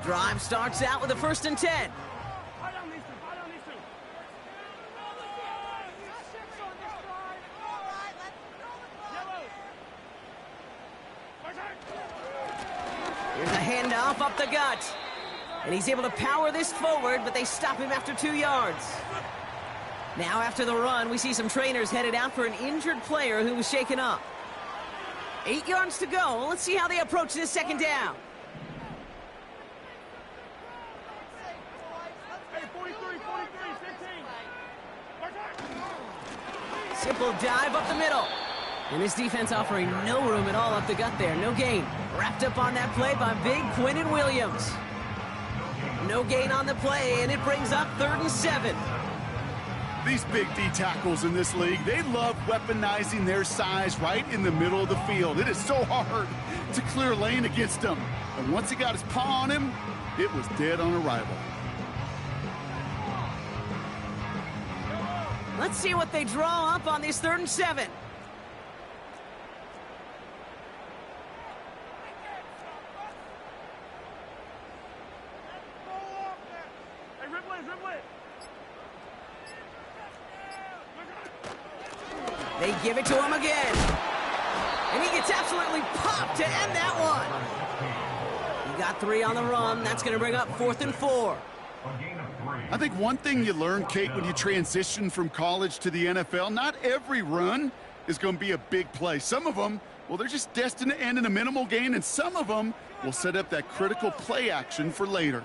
Drive starts out with a 1st and 10. Here's a handoff up the gut. And he's able to power this forward, but they stop him after 2 yards. Now after the run, we see some trainers headed out for an injured player who was shaken up. 8 yards to go. Let's see how they approach this 2nd down. Simple dive up the middle. And this defense offering no room at all up the gut there. No gain. Wrapped up on that play by big Quinnen Williams. No gain on the play, and it brings up 3rd and 7. These big D tackles in this league, they love weaponizing their size right in the middle of the field. It is so hard to clear lane against them. And once he got his paw on him, it was dead on arrival. Let's see what they draw up on this 3rd and 7. They give it to him again. And he gets absolutely popped to end that one. He got 3 on the run. That's going to bring up 4th and 4. I think one thing you learn, Kate, when you transition from college to the NFL, not every run is going to be a big play. Some of them, well, they're just destined to end in a minimal gain, and some of them will set up that critical play action for later.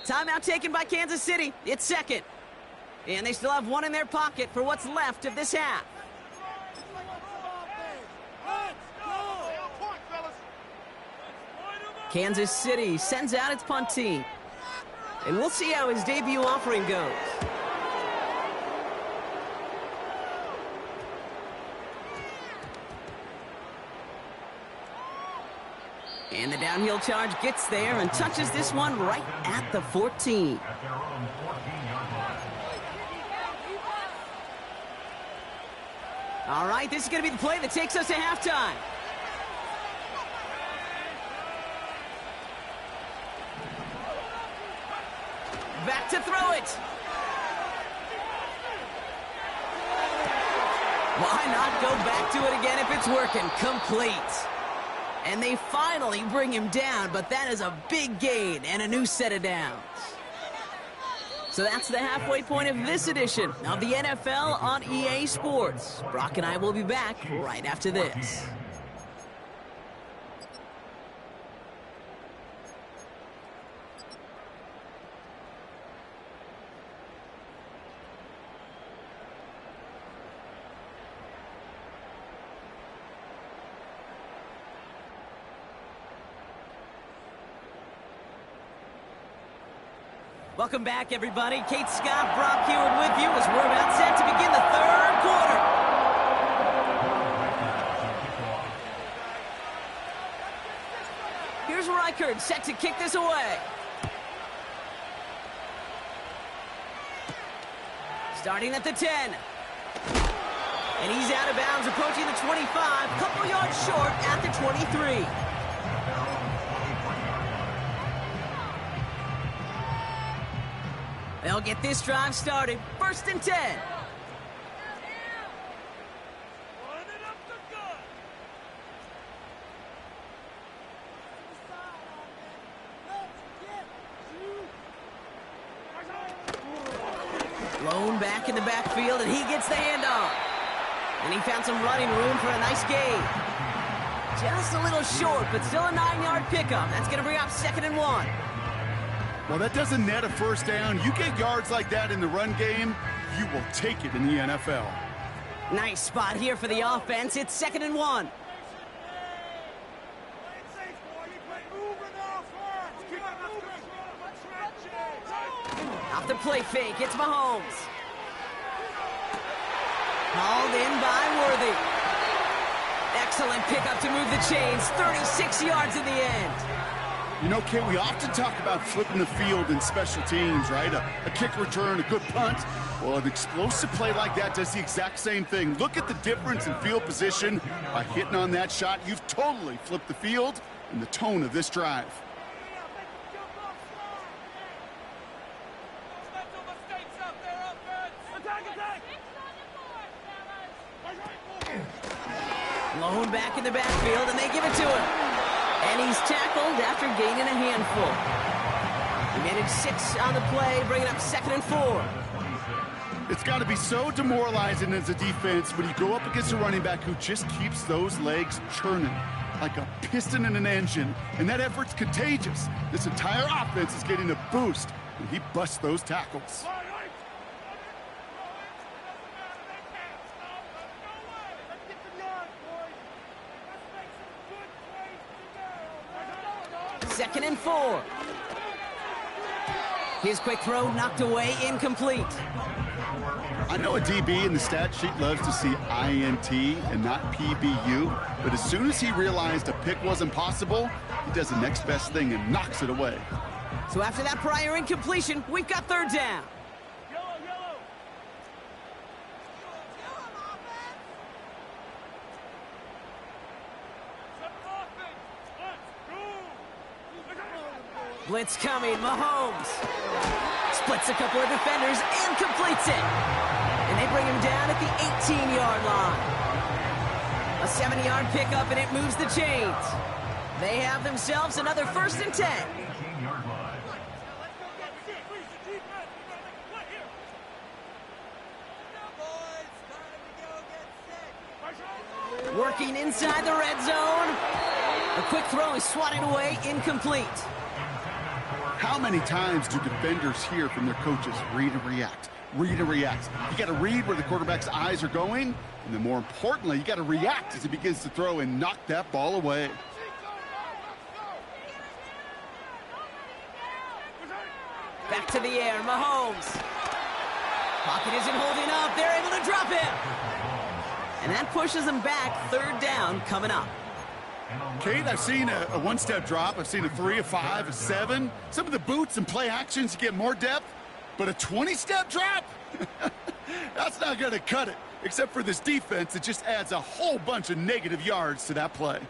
Timeout taken by Kansas City. It's 2nd. And they still have 1 in their pocket for what's left of this half. Kansas City sends out its punt team. And we'll see how his debut offering goes. And the downhill charge gets there and touches this one right at the 14. All right, this is going to be the play that takes us to halftime. Back to throw it. Why not go back to it again if it's working? Complete. And they finally bring him down, but that is a big gain and a new set of downs. So that's the halfway point of this edition of the NFL on EA Sports. Brock and I will be back right after this. Welcome back, everybody. Kate Scott, Brock Huard with you as we're about set to begin the 3rd quarter. Here's Reichard set to kick this away. Starting at the 10. And he's out of bounds, approaching the 25. Couple yards short at the 23. They'll get this drive started. 1st and 10. Blown back in the backfield, and he gets the handoff. And he found some running room for a nice gain. Just a little short, but still a 9-yard pickup. That's going to bring up 2nd and 1. Well, that doesn't net a 1st down. You get yards like that in the run game, you will take it in the NFL. Nice spot here for the offense. It's 2nd and 1. Off the play fake, it's Mahomes. Hauled in by Worthy. Excellent pickup to move the chains. 36 yards in the end. You know, Kate, we often talk about flipping the field in special teams, right? A kick return, a good punt. Well, an explosive play like that does the exact same thing. Look at the difference in field position. By hitting on that shot, you've totally flipped the field and the tone of this drive. Lone back in the backfield, and they give it to him. And he's tackled after gaining a handful. He managed 6 on the play, bringing up 2nd and 4. It's got to be so demoralizing as a defense when you go up against a running back who just keeps those legs churning like a piston in an engine, and that effort's contagious. This entire offense is getting a boost when he busts those tackles. Second and 4. His quick throw knocked away, incomplete. I know a DB in the stat sheet loves to see INT and not PBU, but as soon as he realized a pick wasn't possible, he does the next best thing and knocks it away. So after that prior incompletion, we've got 3rd down. Blitz coming, Mahomes splits a couple of defenders and completes it. And they bring him down at the 18-yard line. A 7-yard pickup, and it moves the chains. They have themselves another 1st and 10. Working inside the red zone. A quick throw is swatted away, incomplete. How many times do defenders hear from their coaches, read and react, read and react? You got to read where the quarterback's eyes are going, and then more importantly, you got to react as he begins to throw and knock that ball away. Back to the air, Mahomes. Pocket isn't holding up. They're able to drop him. And that pushes them back. 3rd down coming up. Kate, I've seen a one-step drop. I've seen a 3, a 5, a 7. Some of the boots and play actions you get more depth, but a 20-step drop? That's not going to cut it, except for this defense that just adds a whole bunch of negative yards to that play.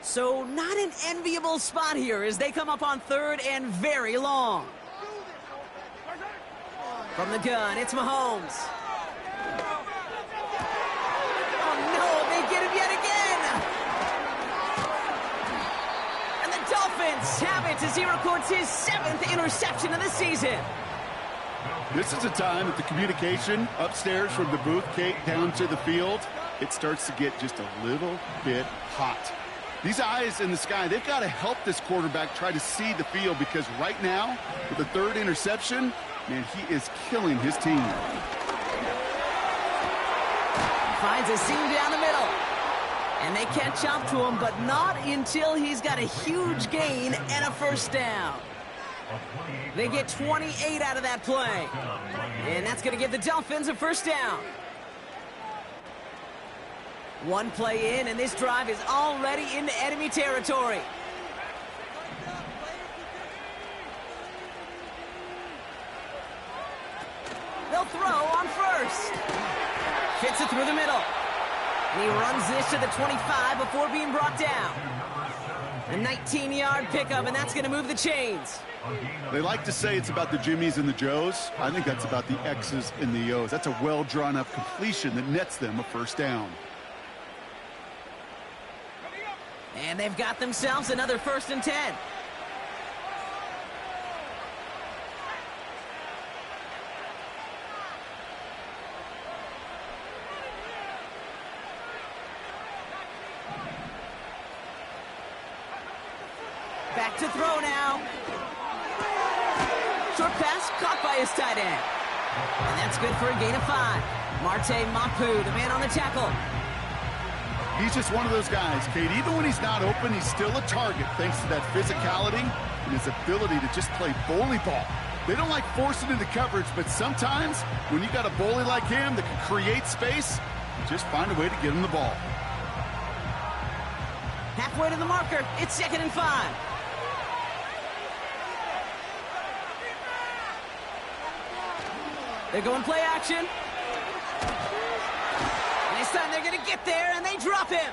So not an enviable spot here as they come up on 3rd and very long. From the gun, it's Mahomes. Oh, no, they get him yet again. And the Dolphins have it as he records his 7th interception of the season. This is a time that the communication upstairs from the booth, Kate, down to the field, it starts to get just a little bit hot. These eyes in the sky, they've got to help this quarterback try to see the field, because right now, with the 3rd interception, man, he is killing his team. Finds a seam down the middle. And they catch up to him, but not until he's got a huge gain and a 1st down. They get 28 out of that play. And that's going to give the Dolphins a 1st down. One play in, and this drive is already into enemy territory. They'll throw on 1st. Fits it through the middle. And he runs this to the 25 before being brought down. A 19-yard pickup, and that's going to move the chains. They like to say it's about the Jimmies and the Joes. I think that's about the X's and the O's. That's a well-drawn-up completion that nets them a 1st down. And they've got themselves another 1st and 10. Back to throw now. Short pass caught by his tight end. And that's good for a gain of 5. Marte Mapu, the man on the tackle. He's just one of those guys, Kate. Even when he's not open, he's still a target thanks to that physicality and his ability to just play bully ball. They don't like forcing into coverage, but sometimes when you got a bully like him that can create space, just find a way to get him the ball. Halfway to the marker. It's 2nd and 5. They're going play action. This time they're going to get there, and they drop him.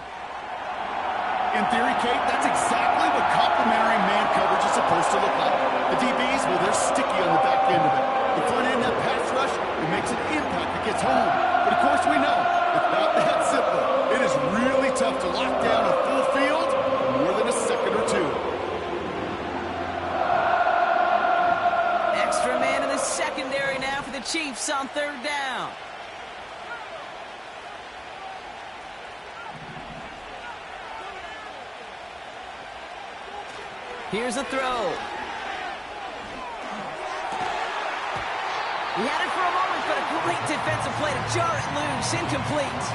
In theory, Kate, that's exactly what complementary man coverage is supposed to look like. The DBs, well, they're sticky on the back end of it. The front end, that pass rush, it makes an impact that gets home. But of course, we know it's not that simple. It is really tough to lock down a full field in more than a second or two. Extra man in the secondary now for the Chiefs on 3rd down. Here's a throw. He had it for a moment, but a great defensive play to jar it loose. Incomplete.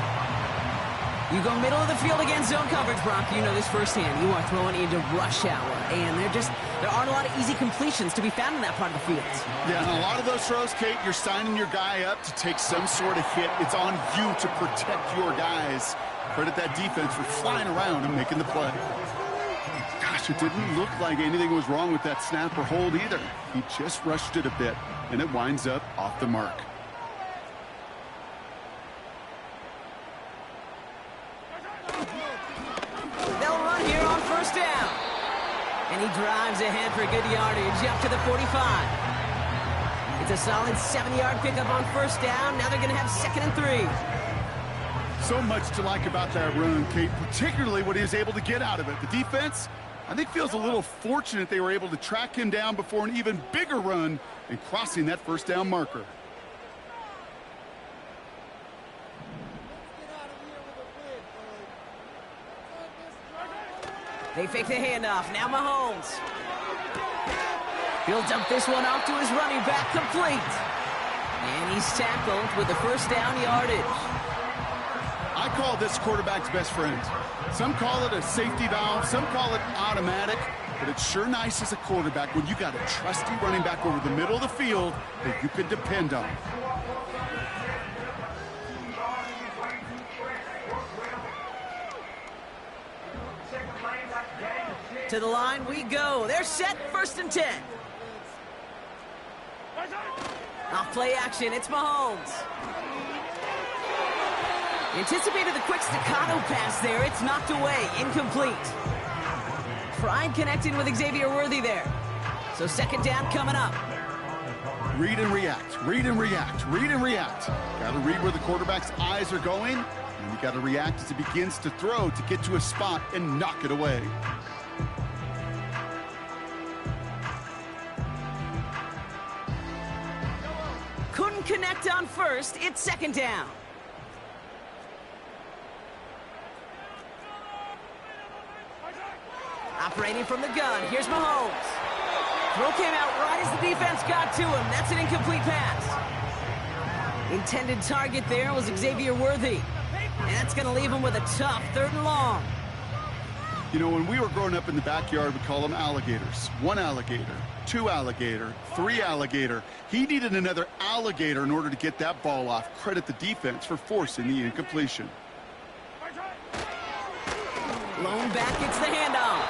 You go middle of the field against zone coverage, Brock. You know this firsthand. You are throwing into rush hour, and there aren't a lot of easy completions to be found in that part of the field. Yeah, and a lot of those throws, Kate, you're signing your guy up to take some sort of hit. It's on you to protect your guys. Credit that defense for flying around and making the play. Gosh, it didn't look like anything was wrong with that snap or hold either. He just rushed it a bit, and it winds up off the mark. They'll run here on 1st down. And he drives ahead for good yardage up to the 45. It's a solid 7-yard pickup on 1st down. Now they're going to have 2nd and 3. So much to like about that run, Kate, particularly what he was able to get out of it. The defense, I think, feels a little fortunate they were able to track him down before an even bigger run and crossing that 1st down marker. They fake the handoff. Now Mahomes. He'll dump this one off to his running back, complete. And he's tackled with the 1st down yardage. I call this quarterback's best friend. Some call it a safety valve, some call it automatic, but it's sure nice as a quarterback when you got a trusty running back over the middle of the field that you can depend on. To the line we go. They're set, 1st and 10. Off play action, it's Mahomes. Anticipated the quick staccato pass there. It's knocked away, incomplete. Pride connecting with Xavier Worthy there. So 2nd down coming up. Read and react, read and react, read and react. Got to read where the quarterback's eyes are going, and you got to react as he begins to throw to get to a spot and knock it away. Couldn't connect on 1st. It's 2nd down. Operating from the gun. Here's Mahomes. Throw came out right as the defense got to him. That's an incomplete pass. Intended target there was Xavier Worthy. And that's going to leave him with a tough 3rd and long. You know, when we were growing up in the backyard, we call them alligators. 1 alligator, 2 alligator, 3 alligator. He needed another alligator in order to get that ball off. Credit the defense for forcing the incompletion. Lone back gets the handoff.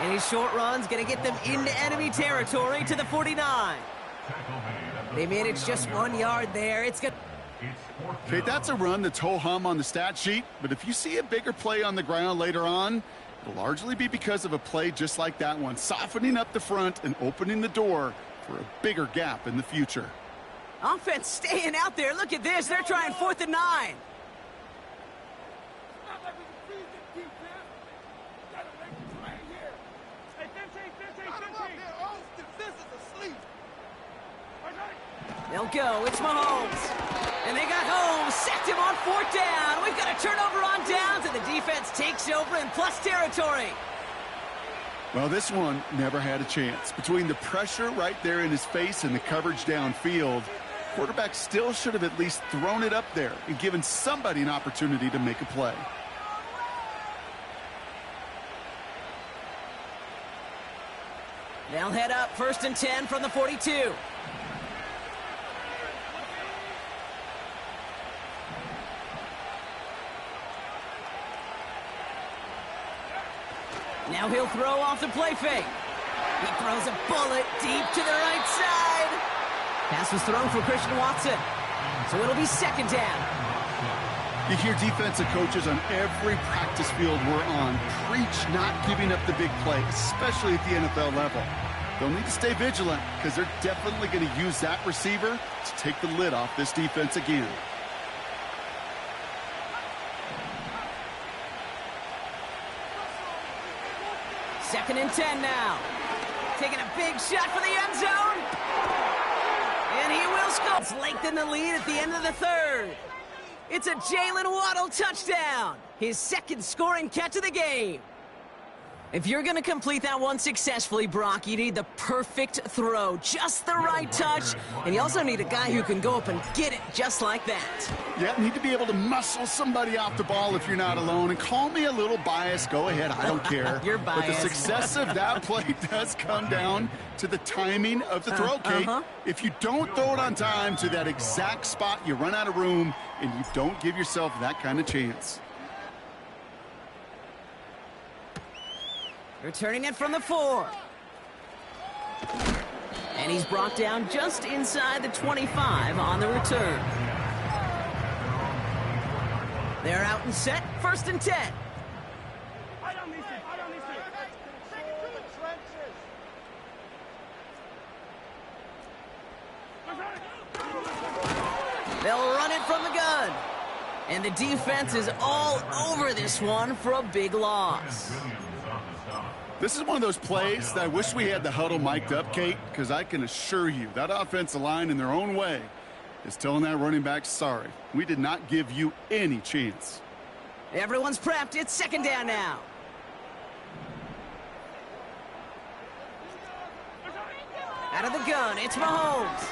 And his short run's going to get them into enemy territory to the 49. They managed just 1 yard there. It's good. Okay, that's a run that's ho-hum on the stat sheet, but if you see a bigger play on the ground later on, it'll largely be because of a play just like that one, softening up the front and opening the door for a bigger gap in the future. Offense staying out there. Look at this. They're trying 4th and 9. They'll go. It's Mahomes. And they got Holmes. Sacked him on 4th down. We've got a turnover on downs, and the defense takes over in plus territory. Well, this one never had a chance. Between the pressure right there in his face and the coverage downfield, quarterback still should have at least thrown it up there and given somebody an opportunity to make a play. They'll head up 1st and 10 from the 42. Now he'll throw off the play fake. He throws a bullet deep to the right side. Pass was thrown for Christian Watson. So it'll be 2nd down. You hear defensive coaches on every practice field we're on preach not giving up the big play, especially at the NFL level. They'll need to stay vigilant because they're definitely going to use that receiver to take the lid off this defense again. Second and 10 now. Taking a big shot for the end zone. And he will score. It's lengthened the lead at the end of the 3rd. It's a Jalen Waddle touchdown. His 2nd scoring catch of the game. If you're going to complete that one successfully, Brock, you need the perfect throw, just the right touch, and you also need a guy who can go up and get it just like that. Yeah, need to be able to muscle somebody off the ball if you're not alone. And call me a little biased. Go ahead. I don't care. You're biased. But the success of that play does come down to the timing of the throw, Kate. If you don't throw it on time to that exact spot, you run out of room, and you don't give yourself that kind of chance. Returning it from the 4. And he's brought down just inside the 25 on the return. They're out and set, 1st and 10. They'll run it from the gun. And the defense is all over this one for a big loss. This is one of those plays that I wish we had the huddle mic'd up, Kate, because I can assure you that offensive line in their own way is telling that running back, sorry, we did not give you any chance. Everyone's prepped. It's 2nd down now. Out of the gun, it's Mahomes.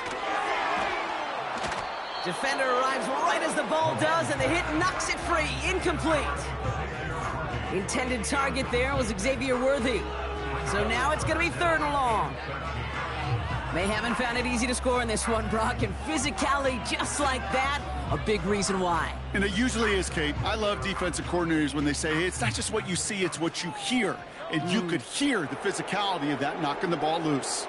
Defender arrives right as the ball does, and the hit knocks it free. Incomplete. Intended target there was Xavier Worthy. So now it's going to be 3rd and long. They haven't found it easy to score in this one, Brock, and physicality just like that, a big reason why. And it usually is, Kate. I love defensive coordinators when they say, hey, it's not just what you see, it's what you hear. And you could hear the physicality of that knocking the ball loose.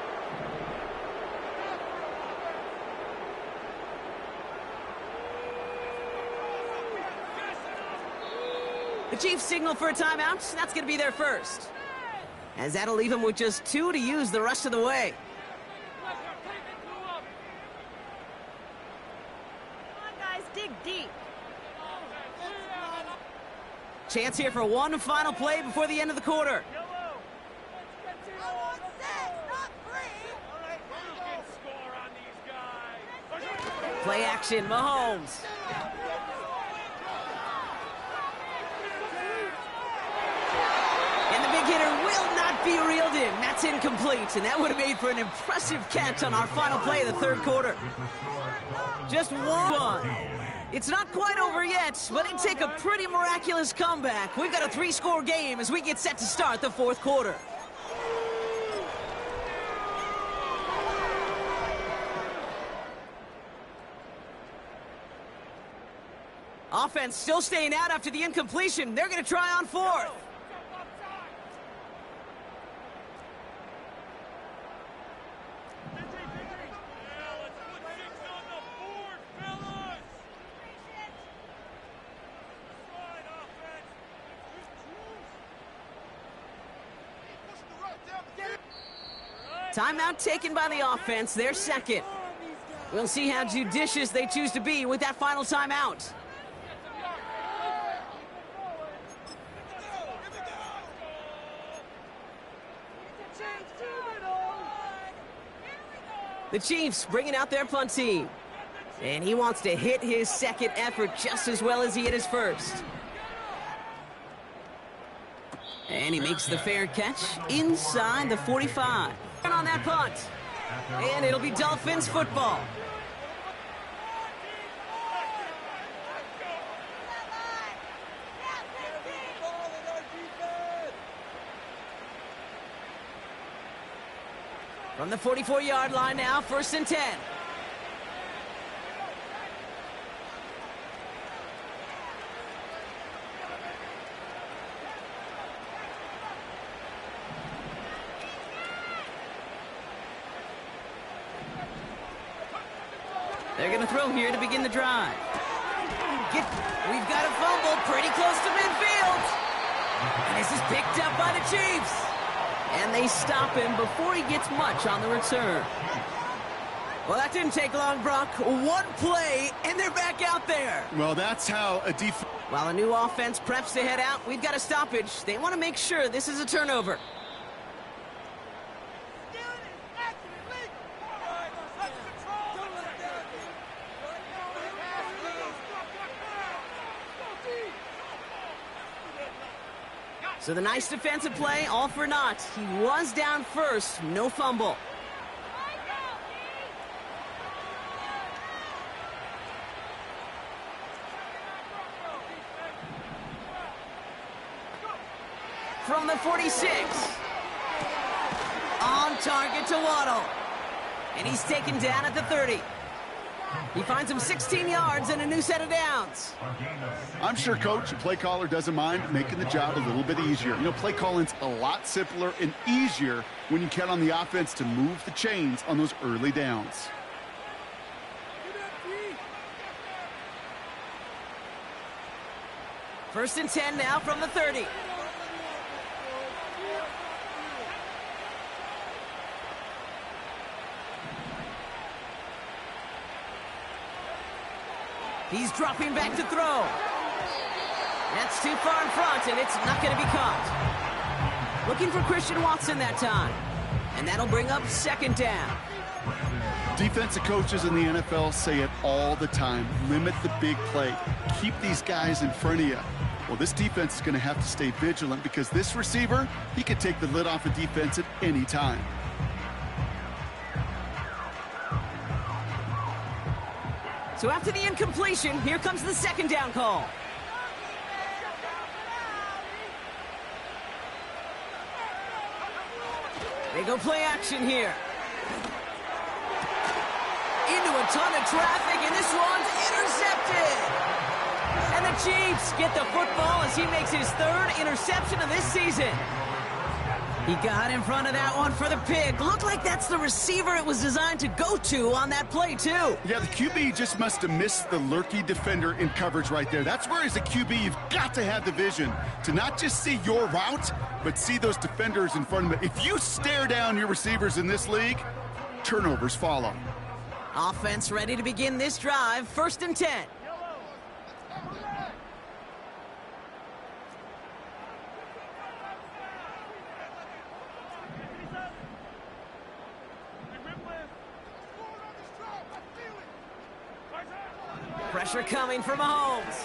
The Chiefs signal for a timeout. That's going to be their first. As that'll leave them with just 2 to use the rest of the way. Come on, guys, dig deep. Chance here for one final play before the end of the quarter. Play action, Mahomes. And the big hitter will not be reeled in. That's incomplete, and that would have made for an impressive catch on our final play of the 3rd quarter. Just 1. It's not quite over yet, but it'd take a pretty miraculous comeback. We've got a 3-score game as we get set to start the 4th quarter. Offense still staying out after the incompletion. They're going to try on 4th. Timeout taken by the offense, their 2nd. We'll see how judicious they choose to be with that final timeout. The Chiefs bringing out their punt team. And he wants to hit his 2nd effort just as well as he hit his 1st. And he makes the fair catch inside the 45. On that punt. And it'll be Dolphins football. From the 44-yard line now, 1st and 10. They're going to throw here to begin the drive. We've got a fumble pretty close to midfield. And this is picked up by the Chiefs. And they stop him before he gets much on the return. Well, that didn't take long, Brock. One play, and they're back out there. Well, that's how a defense... While a new offense preps to head out, we've got a stoppage. They want to make sure this is a turnover. So the nice defensive play, all for naught. He was down first, no fumble. From the 46. On target to Waddle. And he's taken down at the 30. He finds him 16 yards and a new set of downs. I'm sure coach, the play caller, doesn't mind making the job a little bit easier. You know, play calling's a lot simpler and easier when you count on the offense to move the chains on those early downs. First and 10 now from the 30. He's dropping back to throw. That's too far in front, and it's not going to be caught. Looking for Christian Watson that time. And that'll bring up 2nd down. Defensive coaches in the NFL say it all the time. Limit the big play. Keep these guys in front of you. Well, this defense is going to have to stay vigilant because this receiver, he could take the lid off a defense at any time. So after the incompletion, here comes the 2nd down call. They go play action here. Into a ton of traffic, and this one's intercepted. And the Chiefs get the football as he makes his 3rd interception of this season. He got in front of that one for the pick. Looked like that's the receiver it was designed to go to on that play, too. Yeah, the QB just must have missed the lurky defender in coverage right there. That's where, as a QB, you've got to have the vision to not just see your route, but see those defenders in front of it. If you stare down your receivers in this league, turnovers follow. Offense ready to begin this drive. 1st and 10. Pressure coming from Mahomes.